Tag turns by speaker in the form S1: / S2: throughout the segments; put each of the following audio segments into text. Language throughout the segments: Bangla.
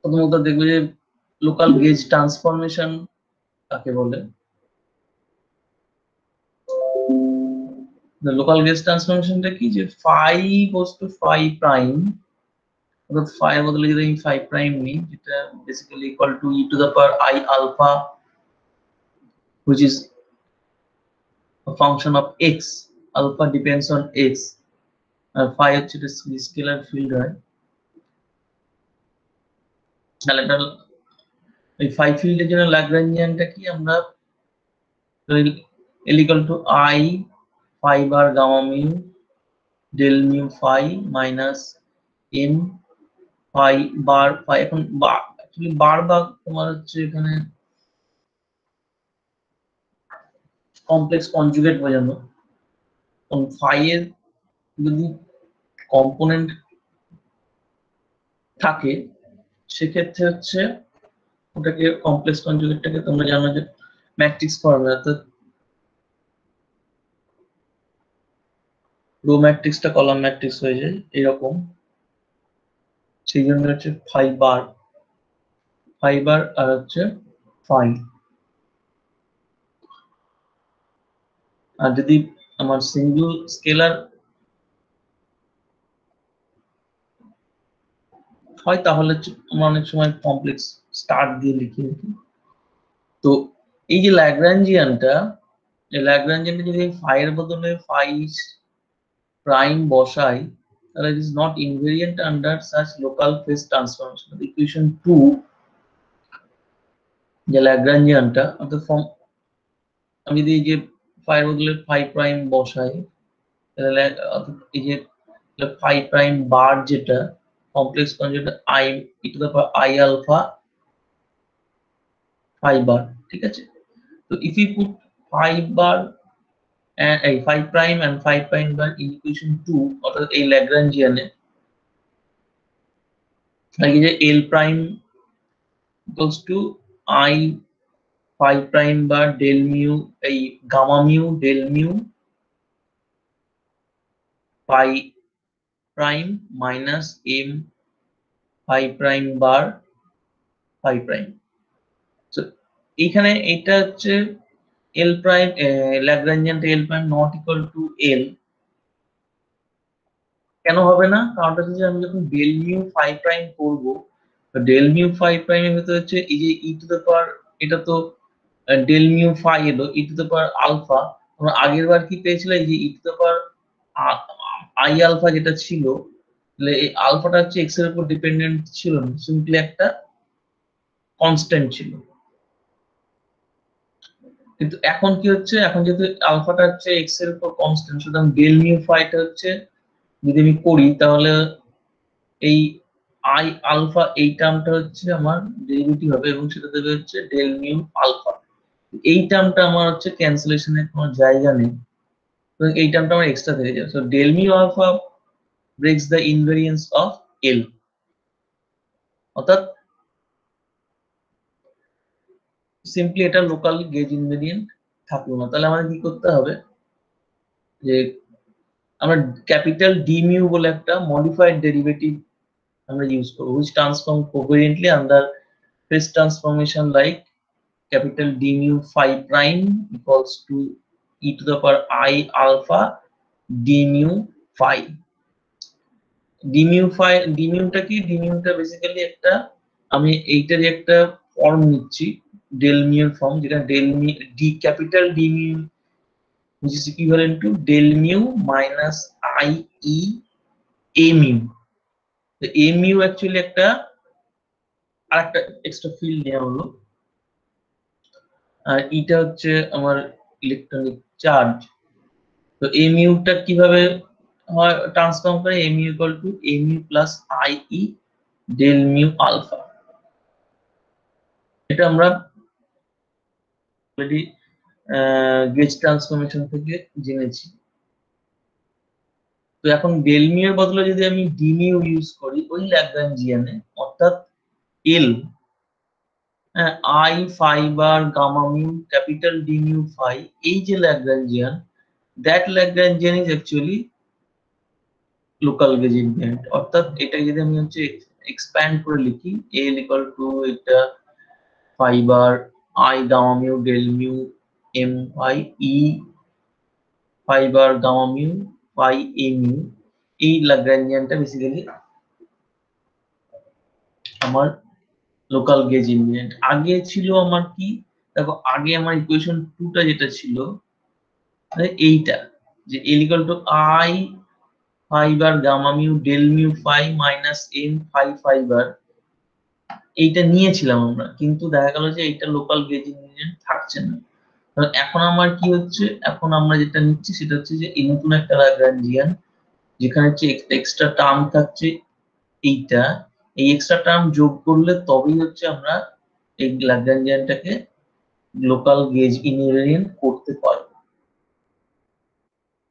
S1: প্রথমত দেখবে যে লোকাল গেজ ট্রান্সফরমেশন কাকে বলে। লোকাল গেজ ট্রান্সফরমেশনটা কি, যে phi goes to phi prime, অর্থাৎ ফাই এর বদলে যদি আমি ফাই প্রাইম নিই, যেটা basically equal to e to the power i alpha, which is a function of x, alpha depends on x, আর phi হচ্ছে একটা স্কেলার ফিল্ড হয়। তাহলে এটা এই phi ফিল্ডের জন্য ল্যাগ্রাঞ্জিয়ানটা কি, আমরা L equal to I phi bar gamma mu del mu phi minus m phi bar phi, এখন অ্যাকচুয়ালি বার বা তোমার হচ্ছে এখানে কমপ্লেক্স কনজুগেট বোঝানো, কারণ phi এর যদি কম্পোনেন্ট থাকে সেক্ষেত্রে হচ্ছে ওটাকে কমপ্লেক্স কনজুগেটটাকে তোমরা জানো যে ম্যাট্রিক্স ফর্মে, অর্থাৎ রো ম্যাট্রিক্সটা কলাম ম্যাট্রিক্স হয়ে যায় এরকম। সেই জন্য হচ্ছে ফাইবার আর হচ্ছে ফাই। আর যদি আমার সিঙ্গেল স্কেলার হয় তাহলে আমরা অনেক সময় কমপ্লেক্স স্টার দিয়ে লিখি। তো এই যে ল্যাগ্রাঞ্জিয়ানটা, এই ল্যাগ্রাঞ্জিয়ানটা যদি ফাই এর বদলে ফাই প্রাইম বসাই, তাহলে it is not invariant under such local phase transformation. Equation 2 যে ল্যাগ্রাঞ্জিয়ানটা, অর্থাৎ ফর্ম আমি যদি এই যে ফাই এর বদলে ফাই প্রাইম বসাই, তাহলে এই যে ফাই প্রাইম বার যেটা complex conjugate i e to the power i alpha phi bar, ঠিক আছে। তো if you put phi bar and a phi prime and phi prime bar in equation 2, অর্থাৎ এই ল্যাগ্রাঞ্জিয়ানে থাকে যে L prime equals to I phi prime bar del mu, এই gamma mu del mu phi prime minus m phi prime bar phi prime। so এখানে এটা হচ্ছে L prime ল্যাগ্রাঞ্জিয়ানটা L prime not equal to L কেন হবে না, কারণটা হচ্ছে আমি যখন ডেল মিউ ফাই প্রাইম করব, ডেল মিউ ফাই প্রাইম এর ভিতরে হচ্ছে এই যে ই টু দ্য পাওয়ার, এটা তো ডেল মিউ ফাই এলো e to the power alpha. আমরা আগের বার কি পেয়েছিলাম, এই যে e to the power i alpha যেটা ছিল, এই আলফাটা হচ্ছে এক্স এর উপর ডিপেন্ডেন্ট ছিল না, সিম্পলি একটা কনস্ট্যান্ট ছিল। কিন্তু এখন কি হচ্ছে, এখন যেহেতু আলফাটা হচ্ছে এক্স এর উপর কনস্ট্যান্ট, সুতরাং ডেল মিউ ফাইটা হচ্ছে যদি আমি করি তাহলে এই আই আলফা এই টার্মটা হচ্ছে আমার ডেরিভেটিভ হবে এবং সেটা দেবে হচ্ছে ডেল মিউ আলফা। এই টার্মটা আমার হচ্ছে ক্যান্সেলেশনের কোনো জায়গা নেই, তো এই টার্মটা আমার এক্সট্রা থেকে যাবে। So del mu alpha breaks the invariance of L, অর্থাৎ সিম্পলি এটা লোকাল গেজ ইনভেরিয়েন্ট থাকলো না। তাহলে আমাদের কি করতে হবে, যে আমরা ক্যাপিটাল ডি মিউ বলে একটা মডিফাইড ডেরিভেটিভ আমরা ইউজ করব, which transform covariantly under phase transformation like capital D mu phi prime equals to e to the power I alpha D mu phi। D mu phi, D mu টা কি, D mu টা বেসিক্যালি একটা, আমি এইটারই একটা ফর্ম নিচ্ছি ডেল মিউ এর ফর্ম, যেটা del mu D capital D mu which is equivalent to del mu minus I e a mu। তো a mu অ্যাকচুয়ালি একটা আরেকটা এক্সট্রা ফিল্ড নেওয়া হলো, আর এটা হচ্ছে আমার ইলেকট্রনিক চার্জ। তো এই মিউটা কিভাবে হয় ট্রান্সফর্ম করে, A mu equal to A mu plus i e del mu alpha. এটা আমরা অলরেডি গেজ ট্রান্সফরমেশন থেকে জেনেছি। তো এখন ডেল মিউ এর বদলে যদি আমি ডি মিউ ইউজ করি ওই ল্যাগ্রাঞ্জিয়ানে, অর্থাৎ L i phi bar gamma mu capital D mu phi, এই যে Lagrangian, that Lagrangian is actually local gauge invariant. অর্থাৎ এটা যদি আমি হচ্ছে এক্সপ্যান্ড করে লিখি এল ইকুয়াল টু এটা phi bar i gamma mu del mu m phi e phi bar gamma mu phi A mu, এই ল্যাগ্রাঞ্জিয়ানটা বেসিক্যালি আমার লোকাল গেজ ইনভেরিয়েন্ট। আগে ছিল আমার কি, দেখো আগে আমার ইকুয়েশন 2টা যেটা ছিল এইটা, যে L equal to i phi bar gamma mu del mu phi minus m phi phi bar, এইটা নিয়েছিলাম আমরা, কিন্তু দেখা গেল যে এইটা লোকাল গেজ ইনভেরিয়েন্ট থাকছে না। এখন আমার কি হচ্ছে, এখন আমরা যেটা নিচ্ছি সেটা হচ্ছে যে এই নতুন একটা ল্যাগ্রাঞ্জিয়ান, যেখানে হচ্ছে এক্সট্রা টার্ম থাকছে এইটা, এই এক্সট্রা টার্ম যোগ করলে তবেই হচ্ছে আমরা এই ল্যাগ্রাঞ্জিয়ানটাকে লোকাল গেজ ইনভেরিয়েন্ট করতে পারবো।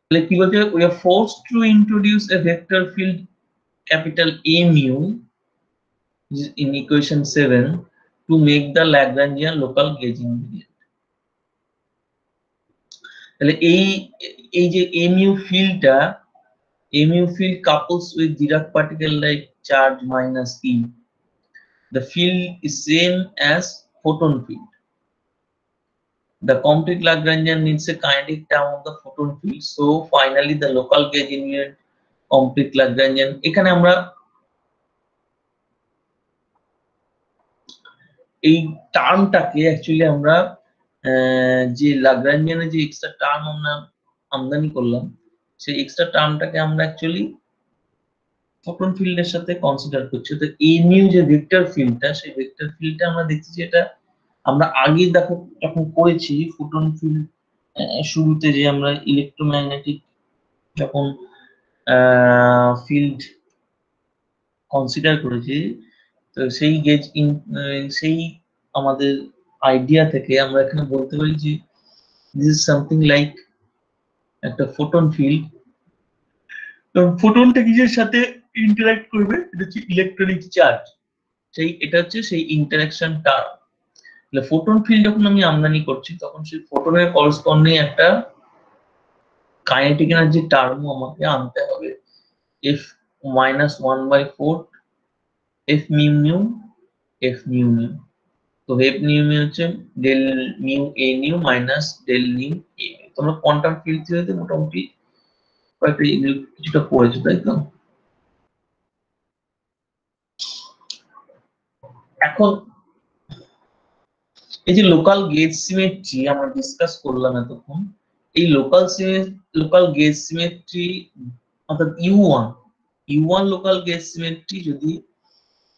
S1: তাহলে কি বলছে, we are forced to introduce a vector field capital A mu in equation 7 to make the Lagrangian local gauge invariant. তাহলে এই যে mu fieldটা, mu field couples with Dirac particle like charge minus e. The field is same as photon field. The complete Lagrangian needs a kinetic term of the photon field. So finally the local gauge invariant complete Lagrangian. এখানে আমরা এই টার্মটাকে অ্যাকচুয়ালি আমরা যে ল্যাগ্রাঞ্জিয়ানের যে এক্সট্রা টার্ম আমরা আমদানি করলাম, সেই এক্সট্রা টার্মটাকে আমরা অ্যাকচুয়ালি ফোটন ফিল্ডের সাথে কনসিডার করছি। তো এই নিউ যে ভেক্টর ফিল্ডটা, সেই ভেক্টর ফিল্ডটা আমরা দেখছি যে এটা আমরা আগে দেখো যখন করেছি ফোটন ফিল্ড শুরুতে, যে আমরা ইলেকট্রোম্যাগনেটিক যখন ফিল্ড কনসিডার করেছি, তো সেই গেজ সেই আমাদের আইডিয়া থেকে আমরা এখানে বলতে পারি যে দিস ইজ সামথিং লাইক একটা ফোটন ফিল্ড। ফোটনটা কিসের সাথে ইন্টারঅ্যাক্ট করবে, এটা হচ্ছে ইলেকট্রনিক চার্জ, এটা হচ্ছে সেই ইন্টারঅ্যাকশন টার্ম। তাহলে ফোটন ফিল্ড যখন আমি আমদানি করছি, তখন সেই ফোটনের করেসপন্ডিং একটা কাইনেটিক এনার্জি টার্ম আমাকে আনতে হবে, f minus 1/4 f mu mu f mu mu। তো f mu mu হচ্ছে del mu a nu minus del mu a mu। তোমরা কোয়ান্টাম ফিল্ড থিওরিতে মোটামুটি কয়েকটা কিছুটা পড়েছো, তাই তো? এখন এই যে লোকাল গেজ সিমেট্রি আমরা ডিসকাস করলাম এতক্ষণ, এই লোকাল গেজ সিমেট্রি অর্থাৎ U1 লোকাল গেজ সিমেট্রি যদি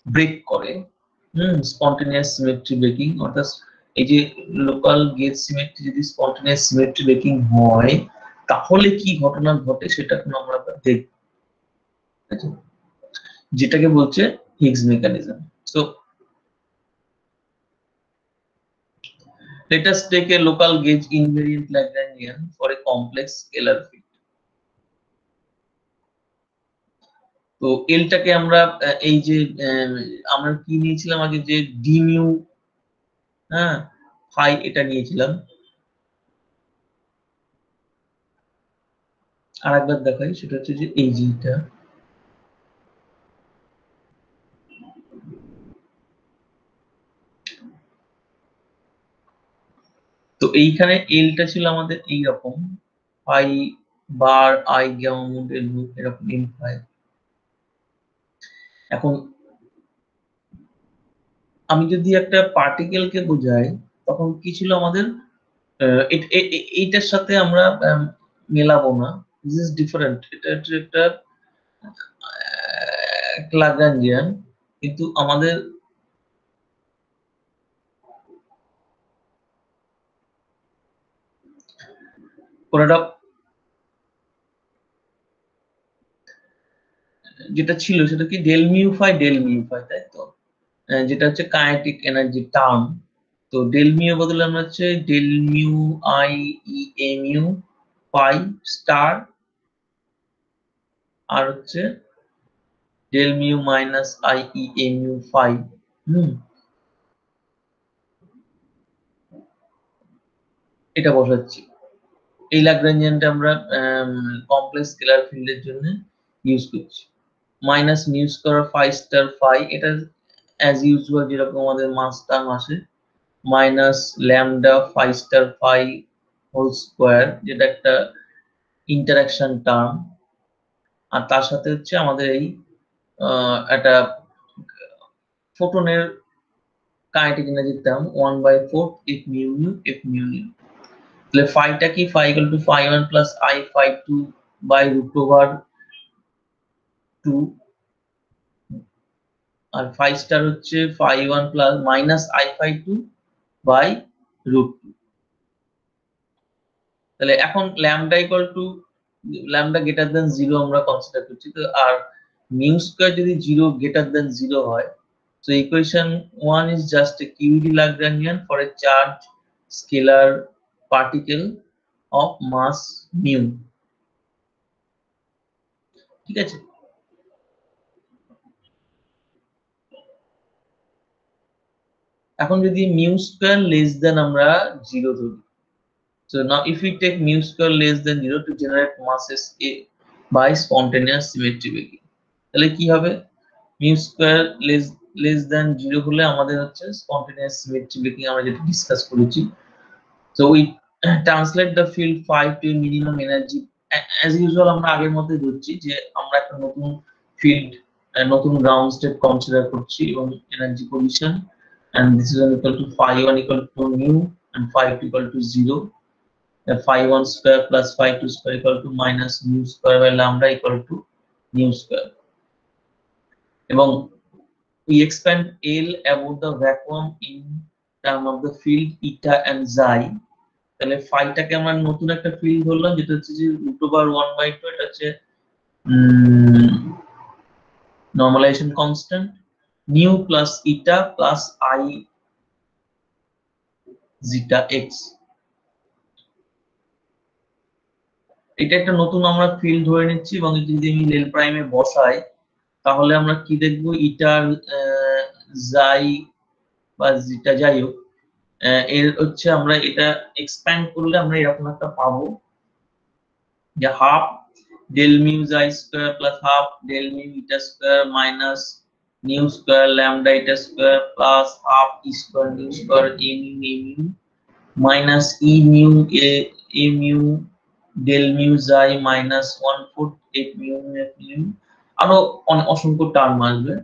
S1: ব্রেক করে, স্পন্টেনিয়াস সিমেট্রি ব্রেকিং, অর্থাৎ এই যে লোকাল গেজ সিমেট্রি যদি স্পন্টেনিয়াস সিমেট্রি ব্রেকিং হয়, তাহলে কি ঘটনা ঘটে সেটা এখন আমরা দেখব, যেটাকে বলছে Higgs mechanism. So let us take a local gauge invariant Lagrangian for a complex scalar field. তো এলটাকে আমরা এই যে আমরা কি নিয়েছিলাম আগে, যে ডি মিউ ফাই, এটা নিয়েছিলাম। আরেকবার দেখাই, সেটা হচ্ছে যে এই জিটা, তো এইখানে এলটা ছিল আমাদের এইরকম phi bar i gamma mu del mu এরকম এম ফাই। এখন আমি যদি একটা পার্টিকেলকে বোঝাই, তখন কি ছিল আমাদের, এইটার সাথে আমরা মেলাবো না, দিস ইজ ডিফারেন্ট, এটা হচ্ছে একটা ল্যাগ্রাঞ্জিয়ান, কিন্তু আমাদের কোনটা যেটা ছিল সেটা কি ডেল মিউ ফাই, তাই তো, যেটা হচ্ছে কাইনেটিক এনার্জি টার্ম। তো ডেল মিউ বদলে আমরা হচ্ছে del mu i e A mu phi star, আর হচ্ছে del mu minus i e A mu phi. এটা বসাচ্ছি, এই ল্যাগ্রাঞ্জিয়ানটা আমরা কমপ্লেক্স স্কেলার ফিল্ডের জন্য ইউজ করছি। Minus mu square phi star phi, এটা অ্যাজ ইউজুয়াল যেরকম আমাদের মাস টার্ম আসে, minus lambda phi star phi whole square, যেটা একটা ইন্টারাকশন টার্ম। আর তার সাথে হচ্ছে আমাদের এই একটা ফোটনের kinetic energy term 1/4 F mu mu F mu mu. তাহলে ফাইটা কি, phi equal to phi 1 plus i phi 2 by root over 2, আর ফাই স্টার হচ্ছে phi 1 plus minus i phi 2 by root 2। তাহলে এখন lambda equal to lambda greater than 0 আমরা কনসিডার করছি, তো আর মিউ স্কয়ার যদি 0 গ্রেটার দেন 0 হয়, so equation 1 is just a QED Lagrangian for a charged scalar particle of mass mu। ঠিক আছে, এখন যদি মিউ স্কয়ার লেস দেন আমরা 0 ধরি, so now if we take mu square less than 0 to generate masses A by spontaneous symmetry breaking, তাহলে কি হবে, mu square less than 0 হলে আমাদের হচ্ছে spontaneous symmetry breaking আমরা যেটা ডিসকাস করেছি। so we translate the field phi to minimum energy as usual। আমরা আগের মতই ধরছি যে আমরা একটা নতুন ফিল্ড নতুন গ্রাউন্ড স্টেট কনসিডার করছি এবং energy position, and this is equal to phi 1 equal to mu and phi 2 equal to 0, phi 1 square plus phi 2 square equal to minus mu square by lambda equal to mu square। এবং we expand L about the vacuum in term of the field eta and xi। তাহলে ফাইটাকে আমরা নতুন একটা ফিল্ড ধরলাম যেটা হচ্ছে যে √1/2, এটা হচ্ছে normalisation constant mu plus eta plus I zeta x। এটা একটা নতুন আমরা ফিল্ড ধরে নিচ্ছি এবং যদি আমি লেল প্রাইমে বসাই তাহলে আমরা কি দেখবো, ইটার জাই বা জিটা যাই হোক, এর হচ্ছে আমরা এটা এক্সপ্যান্ড করলে আমরা এরকম একটা পাবো যে half del mu xi square plus half del mu eta square minus nu square lambda eta square plus half e square nu square A mu minus e mu A mu del mu xi minus 1/4 F mu F mu, আরো অনেক অসংখ্য টার্ম আসবে।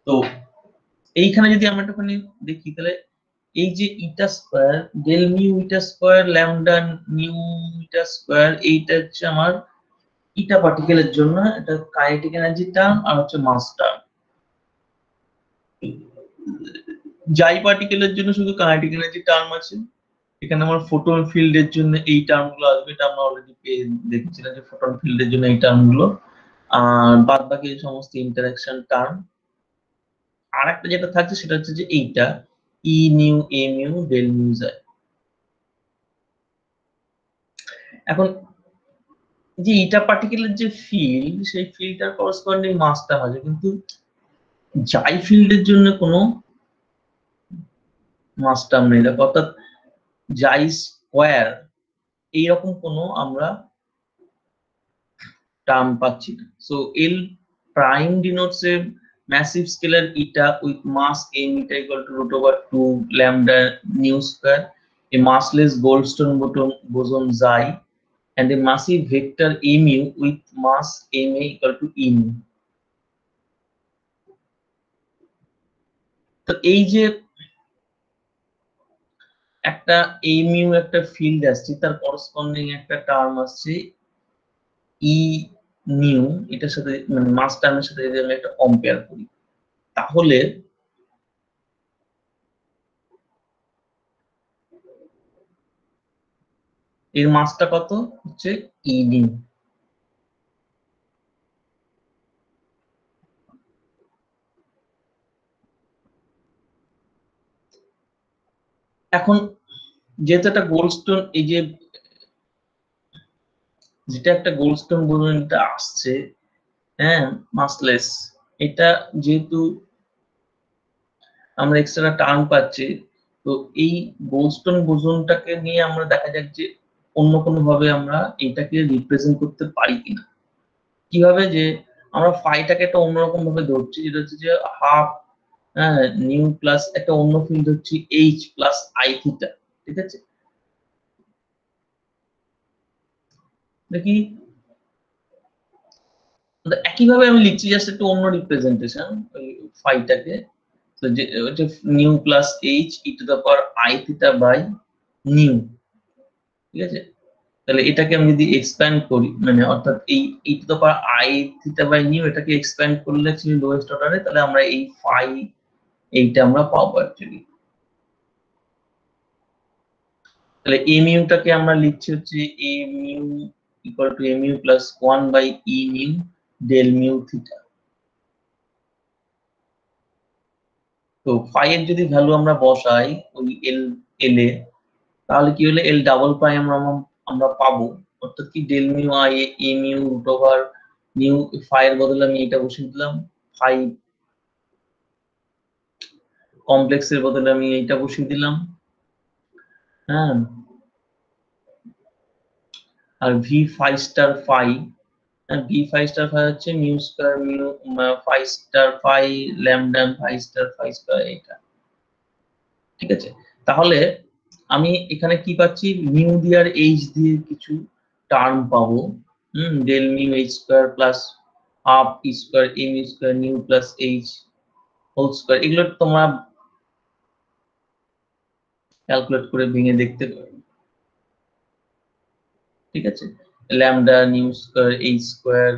S1: তো এইখানে যদি আমরা একটুখানি দেখি তাহলে এই যে ইটা square del mu eta square lambda new ইটা স্কয়ার, এইটা হচ্ছে আমার ইটা পার্টিকেলের জন্য এটা কাইনেটিক এনার্জি টার্ম আর হচ্ছে মাস টার্ম। জাই পার্টিকেলের জন্য শুধু কাইনেটিক এনার্জি টার্ম আছে, এখানে আমার ফোটন ফিল্ডের জন্য এই টার্মগুলো আসবে, এটা আমরা অলরেডি দেখেছিলাম যে ফোটন ফিল্ডের জন্য এই টার্মগুলো, আর বাদ বাকি সমস্ত ইন্টারঅ্যাকশন টার্ম। আর একটা যেটা থাকছে সেটা হচ্ছে যে এইটা e nu A mu del mu xi. এখন যে ইটা পার্টিকেলের যে ফিল্ড, সেই ফিল্ডটার করসপন্ডিং মাসটা হবে, কিন্তু জাই ফিল্ডের জন্য কোনো মাস টার্ম নেই, দেখো, অর্থাৎ জাই স্কয়ার এইরকম কোনো আমরা টার্ম পাচ্ছি না। So L prime denotes A massive scalar eta with mass m eta equal to √2 lambda nu square, a massless Goldstone boson xi, and a massive vector mu with mass ma equal to e mu। তো এই যে একটা a mu একটা ফিল্ড আসছে, তার করসপন্ডিং একটা টার্ম আসছে ই নিউ, এটার সাথে মানে মাস টার্মের সাথে যদি আমি একটা কম্পেয়ার করি তাহলে এর মাসটা কত হচ্ছে ই নিউ। এখন যেহেতু একটা গোল্ডস্টোন, এই যে যেটা একটা গোল্ডস্টোন বোসন এটা আসছে, হ্যাঁ, মাসলেস, এটা যেহেতু আমরা এক্সট্রা টার্ম পাচ্ছি, তো এই গোল্ডস্টোন বোসনটাকে নিয়ে আমরা দেখা যাক যে অন্য কোনো ভাবে আমরা এটাকে রিপ্রেজেন্ট করতে পারি কিনা। কিভাবে, যে আমরা ফাইটাকে একটা অন্যরকম ভাবে ধরছি, যেটা হচ্ছে যে হাফ নিউ প্লাস একটা অন্য ফিল্ড হচ্ছে এইচ প্লাস আই থিটা, ঠিক আছে। দেখি একইভাবে আমি লিখছি, জাস্ট একটু অন্য রিপ্রেজেন্টেশন ওই ফাইটাকে। তো যে nu plus h e to the power i theta by nu, ঠিক আছে। তাহলে এটাকে আমি যদি এক্সপ্যান্ড করি, মানে অর্থাৎ এই e to the power i theta by nu এটাকে এক্সপ্যান্ড করলে ছিল লোয়েস্ট অর্ডারে, তাহলে আমরা এই ফাই এইটা আমরা পাবো অ্যাকচুয়ালি। তাহলে এ মিউটাকে আমরা লিখছি হচ্ছে A mu equal to A mu plus 1 by e mu del mu theta. তো ফাই এর যদি ভ্যালু আমরা বসাই ওই এল এ, তাহলে কি হলে এল ডাবল প্রাইম আমরা পাবো, অর্থাৎ কি del mu i A mu root over nu. Phi এর বদলে আমি এটা বসিয়ে দিলাম, ফাই কমপ্লেক্সের বদলে আমি এইটা বসিয়ে দিলাম, হ্যাঁ। আর V phi star phi, V phi star phi হচ্ছে mu square mu phi star phi lambda phi star phi square, এটা ঠিক আছে। তাহলে আমি এখানে কি পাচ্ছি, মিউ দিয়ে আর এইচ দিয়ে কিছু টার্ম পাবো, del mu h square plus half e square A mu square nu plus h whole square. এগুলো তোমরা ক্যালকুলেট করে ভেঙে দেখতে পারো, ঠিক আছে। Lambda nu square h square,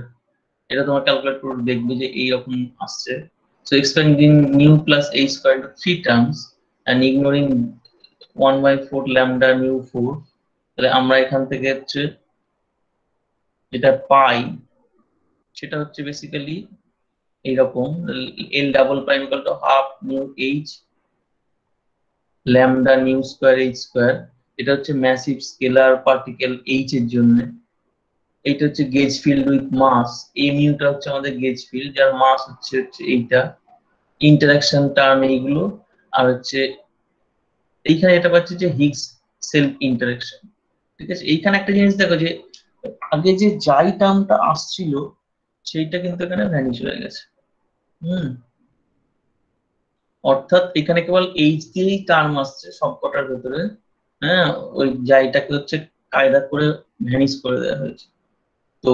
S1: এটা তোমার ক্যালকুলেট করে দেখবে যে এইরকম আসছে। So expanding nu plus h square into 3 terms and ignoring 1/4 lambda nu 4, তাহলে আমরা এখান থেকে হচ্ছে যেটা পাই সেটা হচ্ছে বেসিক্যালি এইরকম, L double prime equal to half new H lambda nu square h square. এটা হচ্ছে ম্যাসিভ স্কেলার পার্টিকেল এইচ এর জন্য। এইটা হচ্ছে গেজ ফিল্ড উইথ মাস, এ মিউটা হচ্ছে আমাদের গেজ ফিল্ড যার মাস হচ্ছে এইটা, ইন্টারঅ্যাকশন টার্ম এইগুলো। আর হচ্ছে এইখানে এটা পাচ্ছি যে হিগস সেলফ ইন্টারঅ্যাকশন, ঠিক আছে। এইখানে একটা জিনিস দেখো যে আগে যে যাই টার্মটা আসছিল সেইটা কিন্তু এখানে ভ্যানিশ হয়ে গেছে, অর্থাৎ এখানে কেবল এইচ দিয়েই টার্ম আসছে সবকটার ভেতরে, হ্যাঁ। ওই যাইটাকে হচ্ছে কায়দা করে ভ্যানিশ করে দেওয়া হয়েছে। তো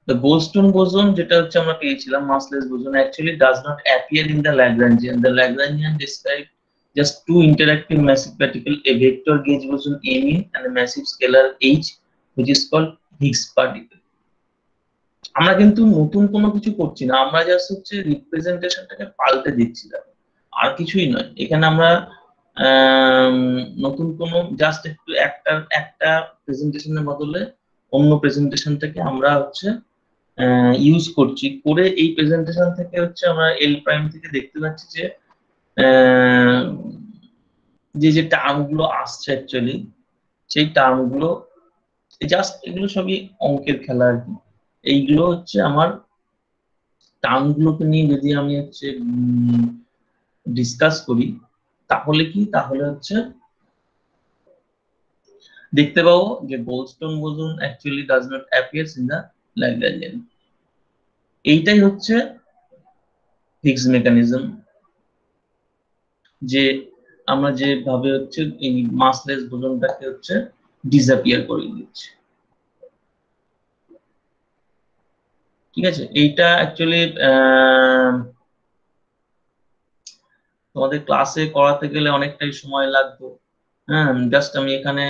S1: the Goldstone boson যেটা হচ্ছে আমরা পেয়েছিলাম massless boson actually does not appear in the Lagrangian. The Lagrangian describe just two interacting massive particle, a vector gauge boson mu and a massive scalar H, which is called Higgs particle. আমরা কিন্তু নতুন কোনো কিছু করছি না, আমরা জাস্ট হচ্ছে রিপ্রেজেন্টেশনটাকে পাল্টে দিচ্ছি, আর কিছুই নয়। এখানে আমরা নতুন কোনো জাস্ট একটু একটা প্রেজেন্টেশনের বদলে অন্য প্রেজেন্টেশনটাকে আমরা হচ্ছে ইউজ করছি, করে এই প্রেজেন্টেশন থেকে হচ্ছে আমরা এল প্রাইম থেকে দেখতে পাচ্ছি যে যে টার্ম গুলো আসছে অ্যাকচুয়ালি সেই টার্ম গুলো জাস্ট এগুলো সবই অঙ্কের খেলা আর কি। এইগুলো হচ্ছে আমার টার্ম গুলোকে নিয়ে যদি আমি হচ্ছে ডিসকাস করি, তাহলে কি, তাহলে হচ্ছে দেখতে পাবো যে Goldstone boson actually does not appears in the Lagrangian. এইটাই হচ্ছে হিগস মেকানিজম, যে আমরা যেভাবে হচ্ছে এই মাসলেস বোসনটাকে হচ্ছে ডিসঅ্যাপিয়ার করে দিচ্ছি, ঠিক আছে। এইটা অ্যাকচুয়ালি তোমাদের ক্লাসে করাতে গেলে অনেকটাই সময় লাগবে, হ্যাঁ। জাস্ট আমি এখানে